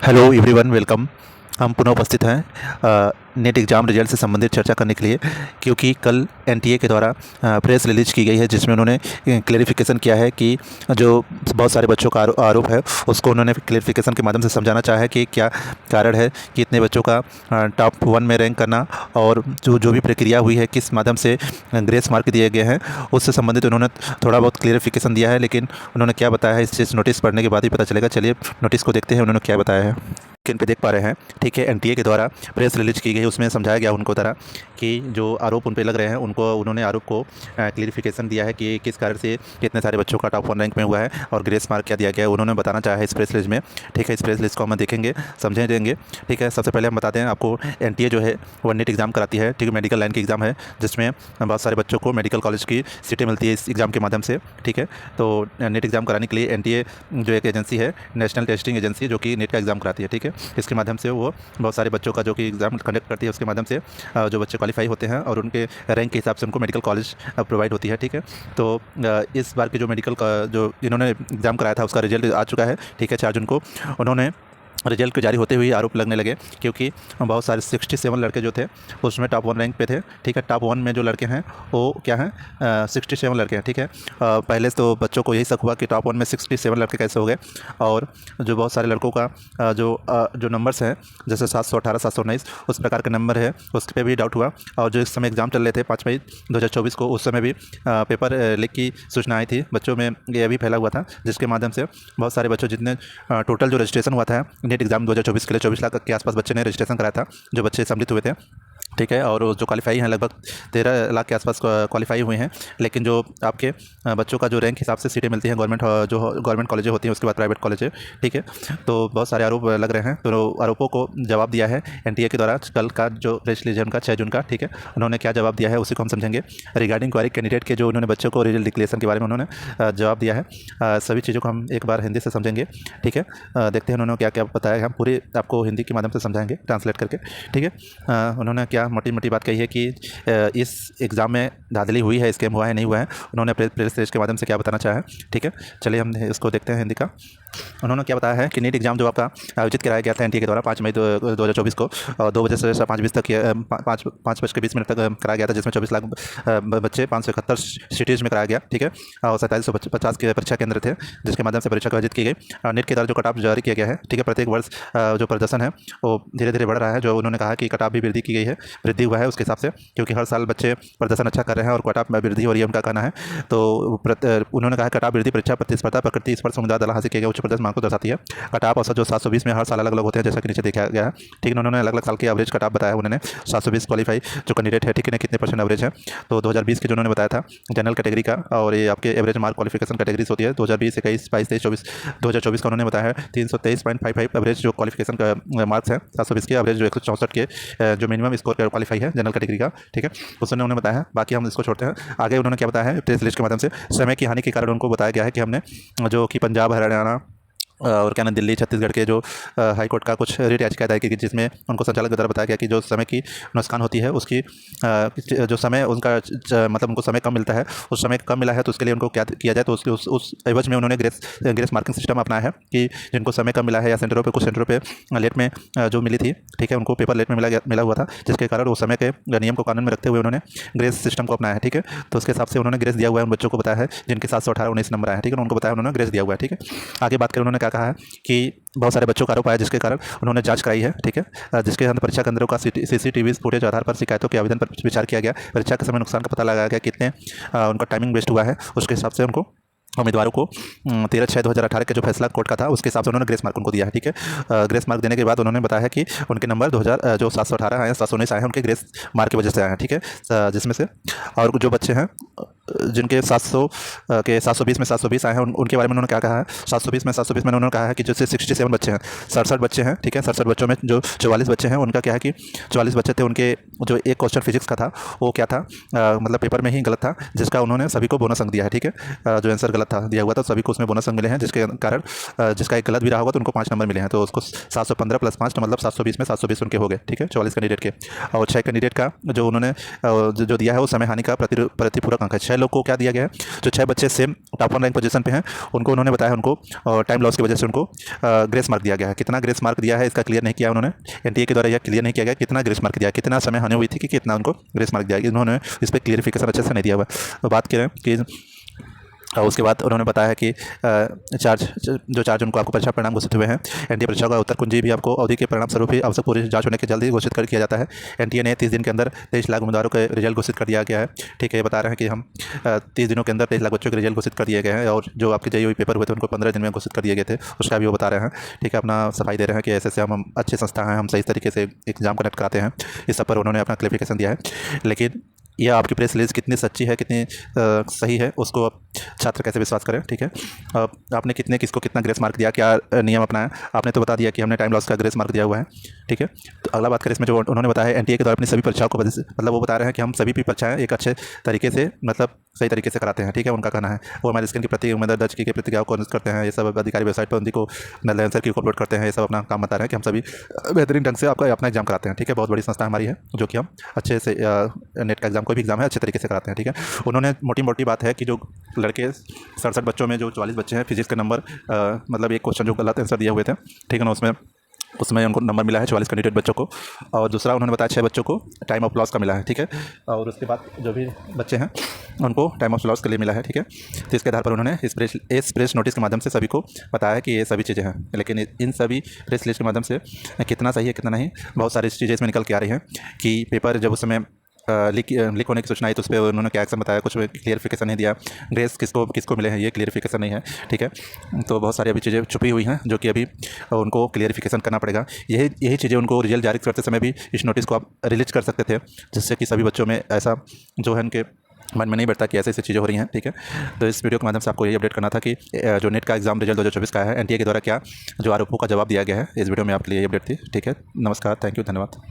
Hello everyone, welcome. हम पुनः उपस्थित हैं नेट एग्ज़ाम रिजल्ट से संबंधित चर्चा करने के लिए, क्योंकि कल एनटीए के द्वारा प्रेस रिलीज की गई है, जिसमें उन्होंने क्लेरिफिकेशन किया है कि जो बहुत सारे बच्चों का आरोप है उसको उन्होंने क्लेरिफिकेशन के माध्यम से समझाना चाहा है कि क्या कारण है कि इतने बच्चों का टॉप 1 में रैंक करना, और जो जो भी प्रक्रिया हुई है, किस माध्यम से ग्रेस मार्क दिए गए हैं, उससे संबंधित उन्होंने थोड़ा बहुत क्लेरिफिकेशन दिया है। लेकिन उन्होंने क्या बताया है, इस चीज़ नोटिस पढ़ने के बाद ही पता चलेगा। चलिए नोटिस को देखते हैं उन्होंने क्या बताया है। स्क्रीन पे देख पा रहे हैं, ठीक है, एनटीए के द्वारा प्रेस रिलीज की गई, उसमें समझाया गया उनको तरह कि जो आरोप उन पे लग रहे हैं उनको उन्होंने आरोप को क्लियरिफिकेशन दिया है कि किस कारण से कितने सारे बच्चों का टॉप 1 रैंक में हुआ है और ग्रेस मार्क क्या दिया गया है, उन्होंने बताना चाहा है इस प्रेस रिलीज में। ठीक है, इस प्रेस रिलीज को हम देखेंगे, समझेंगे। ठीक है, सबसे पहले हम बताते हैं आपको, एनटीए जो है वो नेट एग्ज़ाम कराती है, ठीक है, मेडिकल लाइन की एग्ज़ाम है, जिसमें बहुत सारे बच्चों को मेडिकल कॉलेज की सीटें मिलती है इस एग्ज़ाम के माध्यम से। ठीक है, तो नेट एग्ज़ाम कराने के लिए एनटीए जो एक एजेंसी है, नेशनल टेस्टिंग एजेंसी, जो कि नेट का एग्ज़ाम कराती है। ठीक है, इसके माध्यम से वो बहुत सारे बच्चों का जो कि एग्ज़ाम कंडक्ट करती है, उसके माध्यम से जो बच्चे क्वालिफाई होते हैं और उनके रैंक के हिसाब से उनको मेडिकल कॉलेज प्रोवाइड होती है। ठीक है, तो इस बार के जो मेडिकल का जो इन्होंने एग्ज़ाम कराया था उसका रिजल्ट आ चुका है। ठीक है, 4 जून को उन्होंने रिजल्ट के जारी होते हुए आरोप लगने लगे, क्योंकि बहुत सारे 67 लड़के जो थे उसमें टॉप 1 रैंक पे थे। ठीक है, टॉप 1 में जो लड़के हैं वो क्या हैं, 67 लड़के हैं। ठीक है, पहले तो बच्चों को यही शक हुआ कि टॉप 1 में 67 लड़के कैसे हो गए, और जो बहुत सारे लड़कों का जो नंबर्स हैं, जैसे 718, 719 उस प्रकार के नंबर है, उस पर भी डाउट हुआ। और जो इस समय एग्ज़ाम चल रहे थे 5 मई 2024 को, उस समय भी पेपर लीक की सूचना आई थी, बच्चों में ये भी फैला हुआ था, जिसके माध्यम से बहुत सारे बच्चों, जितने टोटल जो रजिस्ट्रेशन हुआ था नेट एग्ज़ाम 2024 के लिए, 24 लाख के आसपास बच्चे ने रजिस्ट्रेशन कराया था, जो बच्चे सम्मिलित हुए थे। ठीक है, और जो क्वालिफाई हैं लगभग 13 लाख के आसपास क्वालिफाई हुए हैं। लेकिन जो आपके बच्चों का जो रैंक हिसाब से सीटें मिलती हैं गवर्नमेंट, जो गवर्नमेंट कॉलेजें होती हैं, उसके बाद प्राइवेट कॉलेज है। ठीक है, तो बहुत सारे आरोप लग रहे हैं, तो आरोपों को जवाब दिया है एनटीए के द्वारा कल का जो प्रेस रिलीज है उनका 6 जून का। ठीक है, उन्होंने क्या जवाब दिया है उसी को हम समझेंगे। रिगार्डिंग क्वारी कैंडिडेट के जो उन्होंने बच्चों को रिजल्ट डिक्लेरेशन के बारे में उन्होंने जवाब दिया है। सभी चीज़ों को हम एक बार हिंदी से समझेंगे। ठीक है, देखते हैं उन्होंने क्या क्या बताया है, हम पूरी आपको हिंदी के माध्यम से समझाएंगे ट्रांसलेट करके। ठीक है, उन्होंने क्या मोटी मोटी बात कही है कि इस एग्ज़ाम में धांधली हुई है, स्कैम हुआ है, नहीं हुआ है, उन्होंने प्रेस रिलीज के माध्यम से क्या बताना चाहा है। ठीक है, चलिए हम इसको देखते हैं हिंदी का। उन्होंने क्या बताया है कि नीट एग्ज़ाम जो आपका आयोजित कराया गया था एनटीए के द्वारा 5 मई 2024 को 2 बजे से 5 बजे तक, 5:20 तक कराया गया था, जिसमें 24 लाख बच्चे 571 सिटीज़ में कराया गया। ठीक है, और 4750 के परीक्षा केंद्र थे, जिसके माध्यम से परीक्षा आयोजित की गई। नीट के द्वारा जो कट ऑफ जारी किया गया है, ठीक है, प्रत्येक वर्ष जो प्रदर्शन है वो धीरे धीरे बढ़ रहा है। जो उन्होंने कहा कि कट ऑफ भी वृद्धि की गई है, वृद्धि हुआ है उसके हिसाब से, क्योंकि हर साल बच्चे प्रदर्शन अच्छा कर रहे हैं और कट ऑफ में वृद्धि हो रही है, उनका कहना है। तो उन्होंने कहा कट ऑफ वृद्धि परीक्षा प्रतिस्पर्धा प्रकृति स्पर्श समुदाय द्वारा हासिल किया गया उच्च प्रदर्शन मार्क को दर्शाती है। कट ऑफ औसत जो 720 में हर साल अलग अलग होते हैं, जैसा कि नीचे देखा गया है। ठीक है, उन्होंने अलग अलग साल की एवरेज कट ऑफ बताया, उन्होंने 720 क्वालिफाई जो कैंडिडेट है, ठीक है, कितने परसेंट एवरेज है। तो 2020 के जो उन्होंने बताया था जनरल कैटेगरी का, और ये आपके एवरेज मार्क क्वालिफिकेशन कैटेगरीज होती है 2020, 21, 22, 23, 24, 2024 का उन्होंने बताया है 323.55 एवरेज जो क्वालिफिकेशन का मार्क्स है, 720 के एवरेज जो 164 के जो मिनिमम स्कोर क्वालिफाई है जनरल कैटेगरी का। ठीक है, उसने उन्होंने बताया है, बाकी हम इसको छोड़ते हैं। आगे उन्होंने क्या बताया है प्रेस रिलीज के माध्यम से, समय की हानि के कारण उनको बताया गया है कि हमने जो कि पंजाब, हरियाणा और क्या ना दिल्ली, छत्तीसगढ़ के जो हाई कोर्ट का कुछ रिट याचिका दायर की गई, जिसमें उनको संचालक के द्वारा बताया गया कि जो समय की नुकसान होती है उसकी जो समय उनका मतलब उनको समय कम मिलता है, उस समय कम मिला है, तो उसके लिए उनको क्या किया जाए। तो उसके उस एवज में उन्होंने ग्रेस मार्किंग सिस्टम अपनाया है कि जिनको समय कम मिला है या सेंटरों पर, कुछ सेंटरों पर लेट में जो मिली थी, ठीक है, उनको पेपर लेट में मिला हुआ था, जिसके कारण वो समय के नियम को कानून में रखते हुए उन्होंने ग्रेस सिस्टम को अपनाया है। ठीक है, तो उसके हिसाब से उन्होंने ग्रेस दिया हुआ है उन बच्चों को, बताया है जिनके 718, 19 नंबर आए हैं। ठीक है, उनको बताया उन्होंने ग्रेस दिया हुआ है। ठीक है, आगे बात करें, उन्होंने क्या कहा है कि बहुत सारे बच्चों का आरोप आया, जिसके कारण उन्होंने जांच कराई है। ठीक है, जिसके अंदर परीक्षा केंद्रों का सीसीटीवी फुटेज आधार पर शिकायतों के आवेदन पर विचार किया गया, परीक्षा के समय नुकसान का पता लगाया गया, कितने उनका टाइमिंग वेस्ट हुआ है, उसके हिसाब से उनको उम्मीदवारों को 13/6/2018 के जो फैसला कोर्ट का था उसके हिसाब से उन्होंने ग्रेस मार्क उनको दिया है। ठीक है, ग्रेस मार्क देने के बाद उन्होंने बताया है कि उनके नंबर 2000 जो 718 आए हैं, 719 आए हैं, उनके ग्रेस मार्क की वजह से आए हैं। ठीक है, जिसमें से और जो बच्चे हैं जिनके 720 में 720 आए हैं, उनके बारे में उन्होंने क्या कहा है, 720 में उन्होंने कहा है कि जैसे 67 बच्चे हैं, 67 बच्चे हैं। ठीक है, 67 बच्चों में जो 44 बच्चे हैं, उनका क्या है कि 44 बच्चे थे, उनके जो एक क्वेश्चन फिजिक्स का था वो क्या था, मतलब पेपर में ही गलत था, जिसका उन्होंने सभी को बोनस अंक दिया है। ठीक है, जो आंसर गलत था दिया हुआ था, सभी को उसमें बोनस अंक मिले हैं, जिसके कारण जिसका एक गलत भी रहा होगा तो उनको 5 नंबर मिले हैं, तो उसको 715 + 5 मतलब 720 में 720 उनके हो गए। ठीक है, 44 कैंडिडेट के। और 6 कैंडिडेट का जो उन्होंने जो दिया है वो समय हानि का प्रतिपूरक अंक है, 6 6 लोग को क्या दिया गया है, जो 6 बच्चे सेम टॉप 1 रैंक पोजीशन पे हैं, उनको उन्होंने बताया उनको टाइम लॉस की वजह से उनको ग्रेस मार्क दिया गया है। कितना ग्रेस मार्क दिया है इसका क्लियर नहीं किया उन्होंने, एनटीए के द्वारा यह क्लियर नहीं किया गया कितना ग्रेस मार्क दिया है, कितना समय हानि हुई थी कि कितना उनको ग्रेस मार्क दिया गया, इन्होंने इस पर क्लियरिफिकेशन अच्छे से नहीं दिया हुआ। तो बात करें कि उसके बाद उन्होंने बताया कि जो चार्ज उनको आपको परीक्षा परिणाम घोषित हुए हैं। एनटीए परीक्षा का उत्तर कुंजी भी आपको अवधि के परिणाम स्वरूप ही आवश्यक पूरी जांच होने के जल्द ही घोषित कर किया जाता है। एनटीए ने 30 दिन के अंदर 23 लाख उम्मीदवारों के रिजल्ट घोषित कर दिया गया है। ठीक है, ये बता रहे हैं कि हम 30 दिनों के अंदर 23 लाख बच्चों के रिजल्ट घोषित कर दिए गए हैं, और जो आपके जेईई पेपर हुए थे उनको 15 दिन में घोषित कर दिए गए थे, उसका भी वो बता रहे हैं। ठीक है, अपना सफाई दे रहे हैं कि ऐसे हम अच्छी संस्था हैं, हम सही तरीके से एग्जाम कनेक्ट कराते हैं। इस सब पर उन्होंने अपना क्लेरिफिकेशन दिया है। लेकिन यह आपकी प्रेस रिलीज कितनी सच्ची है, कितनी सही है, उसको अब छात्र कैसे विश्वास करें। ठीक है, आपने किसको कितना ग्रेस मार्क दिया, क्या नियम अपनाया, आपने तो बता दिया कि हमने टाइम लॉस का ग्रेस मार्क दिया हुआ है। ठीक है, तो अगला बात करें इसमें जो उन्होंने बताया है एनटीए के द्वारा अपनी सभी परीक्षाओं को मतलब वो बता रहे हैं कि हम सभी भी परीक्षाएं एक अच्छे तरीके से मतलब सही तरीके से कराते हैं। ठीक है, उनका कहना है वो हमारे स्क्रीन की प्रति उम्मीदवार दर्ज की प्रतिक्रियाओं को करते हैं, ये सब अधिकारी वेबसाइट पर उनको आंसर की अपलोड करते हैं, ये सब अपना काम बता रहे हैं कि हम सभी बेहतरीन ढंग से आपका अपना एग्जाम कराते हैं। ठीक है, बहुत बड़ी संस्था हमारी है जो कि हम अच्छे से नेट का एग्जाम, कोई भी एग्जाम है अच्छे तरीके से कराते हैं। ठीक है, उन्होंने मोटी बात है कि जो लड़के 67 बच्चों में जो 44 बच्चे हैं फिजिक्स के नंबर मतलब एक क्वेश्चन जो गलत आंसर दिए हुए थे, ठीक है ना, उसमें उनको नंबर मिला है 44 कैंडिडेट बच्चों को, और दूसरा उन्होंने बताया 6 बच्चों को टाइम ऑफ लॉस का मिला है। ठीक है, और उसके बाद जो भी बच्चे हैं उनको टाइम ऑफ लॉस के लिए मिला है। ठीक है, तो इसके आधार पर उन्होंने इस प्रेस नोटिस के माध्यम से सभी को बताया कि ये सभी चीज़ें हैं। लेकिन इन सभी प्रेस रिलीज के माध्यम से कितना सही है कितना नहीं, बहुत सारी चीज़ें इसमें निकल के आ रही हैं कि पेपर जब उस समय लीक होने की सूचना आई तो उस पर उन्होंने क्या एक्शन बताया, कुछ क्लियरिफिकेशन नहीं दिया, ग्रेस किसको मिले हैं ये क्लियरिफिकेशन नहीं है। ठीक है, तो बहुत सारी अभी चीज़ें छुपी हुई हैं जो कि अभी उनको क्लियरिफिकेशन करना पड़ेगा। यही चीज़ें उनको रिजल्ट जारी करते समय भी इस नोटिस को आप रिलीज कर सकते थे, जिससे कि सभी बच्चों में ऐसा जो है उनके मन में नहीं बैठता कि ऐसे चीज़ें हो रही हैं। ठीक है, तो इस वीडियो के माध्यम से आपको यही अपडेट करना था कि जो नेट का एग्जाम रिजल्ट 2024 का है एनटीए के द्वारा क्या जो आरोपों का जवाब दिया गया है, इस वीडियो में आपके लिए ये अपडेट थी। ठीक है, नमस्कार, थैंक यू, धन्यवाद।